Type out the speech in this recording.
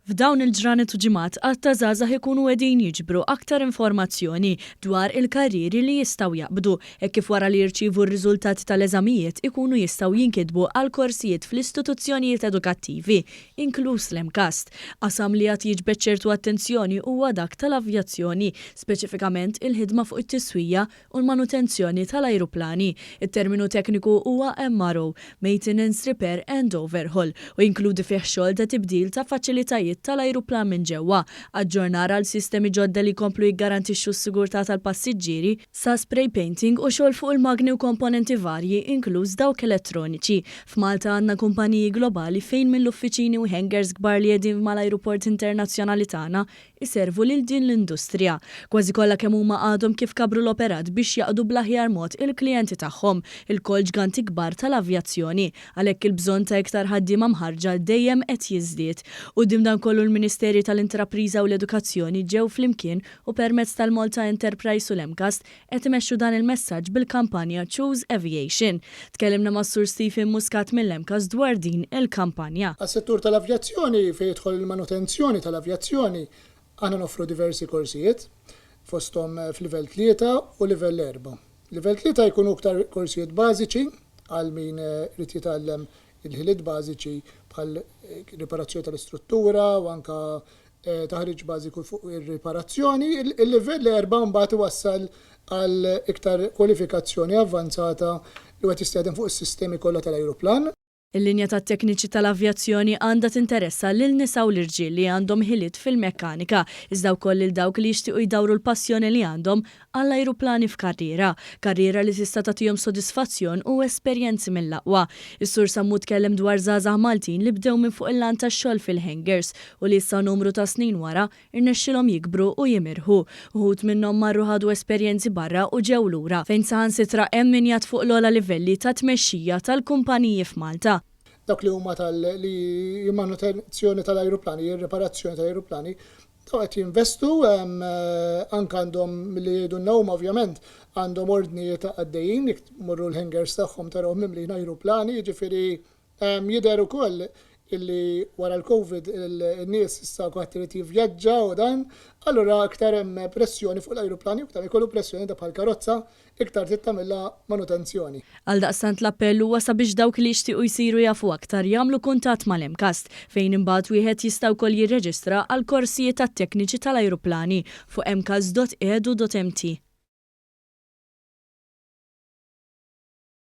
F'dawn il-ġranet u ġimgħat għatta żgħażagħ ikunu qegħdin jiġbru aktar informazzjoni dwar il-karrieri li jistgħu jaqbdu hekk kif wara li jirċievu r-riżultati tal-eżamijiet ikunu jistgħu jinkitbu għal korsijiet fl-istituzzjonijiet edukattivi, inkluż l-MCAST. Qasam li qed jiġbed ċertu attenzjoni huwa dak tal-avjazzjoni, speċifikament il-ħidma fuq it-tiswija u l-manutenzjoni tal-ajruplani. Il-terminu tekniku huwa MRO, Maintenance, Repair and Overhaul, u jinkludi fih xogħol ta' tibdil ta' faċilitajiet tal-ajruplan minn ġewwa, aġġornar għal sistemi ġodda li jkomplu jiggarantixxu s-sigurtà tal-passiġġieri sa spray painting u xogħol fuq il-magni u komponenti varji inkluż dawk elettroniċi. F'Malta għandna kumpaniji globali fejn mill-uffiċini u hangars kbar li qegħdin mal-ajruport internazzjonali tagħna iservu lil din l-industrija. Kważi kollha kemm huma għadhom kif kabru l-operat biex jaqdu bl-aħjar mod il-klijenti tagħhom, il-kol ġganti kbar tal-avjazzjoni, għalhekk il-bżonn ta' iktar ħaddiema mħarġa dejjem qed jiżdied. U dan kollu l-Ministeri tal-Intrapriża u l-Edukazzjoni ġew flimkien u permezz tal-Malta Enterprise u l-MCAST qed imexxu dan il-messaġġ bil-kampanja Choose Aviation. Tkellimna ma' Sur Stephen Muscat mill-MCAST dwar din il-kampanja. Għas-settur tal-avjazzjoni fejn jidħol il-manutenzjoni tal-avjazzjoni għandna noffru diversi korsijiet fosthom f'livell 3 u livell 4. Livell 3 jkunu aktar korsijiet bażiċi għal min irid jitgħallem il-ħiliet bażiċi bħal riparazzjoni tal-istruttura u anka taħriġ bażiku fuq ir-riparazzjoni. Il-livell 4 mbagħad iwassal għal iktar kwalifikazzjoni avvanzata li qed jistgħedem fuq is-sistemi kollha tal-ajruplan. Il-linja tat-tekniċi tal-avjazzjoni għandha tinteressa lil nisa u l-irġiel li għandhom ħiliet fil-mekkanika, iżda wkoll lil dawk li jixtiequ jdawru l-passjoni li għandhom għall-ajruplani f'karriera li tista' tagħtihom sodisfazzjon u esperjenzi mill-aqwa. Is-Sur Sammu tkellem dwar żgħażagħ Maltin li bdew minn fuq il-lan tax-xogħol fil-hangars u li issa numru ta' snin wara irnexxilhom jikbru u jimirħu. Uħud minnhom marru ħadu esperjenzi barra u ġew lura fejn saħansitra hemm min jgħid fuq l-ogħla livelli ta' tmexxija tal-kumpaniji f'Malta. Dak li huma tal-manutenzjoni tal-ajruplani, ir-riparazzjoni tal-ajruplani, qed jinvestu anke għandhom milli jgħidulna huma ovvjament għandhom ordnijiet għaddejjin jmorru l-hangars tagħhom tarahom mimlijin ajruplani, jiġifieri jidher ukoll illi wara l-Covid in-nies issa kwaħt irid jivvjaġġa u dan, allura aktar hemm pressjoni fuq l-ajruplani u aktar ikollu pressjoni ta' bħal karozza iktar tittamilha manutenzjoni. Għaldaqstant l-appell huwa sabiex dawk li jixtiequ jsiru jafu aktar jagħmlu kuntatt mal-MCAST fejn imbagħad wieħed jista' wkoll jirreġistra għal korsijiet tat-tekniċi tal-ajruplani fuq mcast.edu.mt.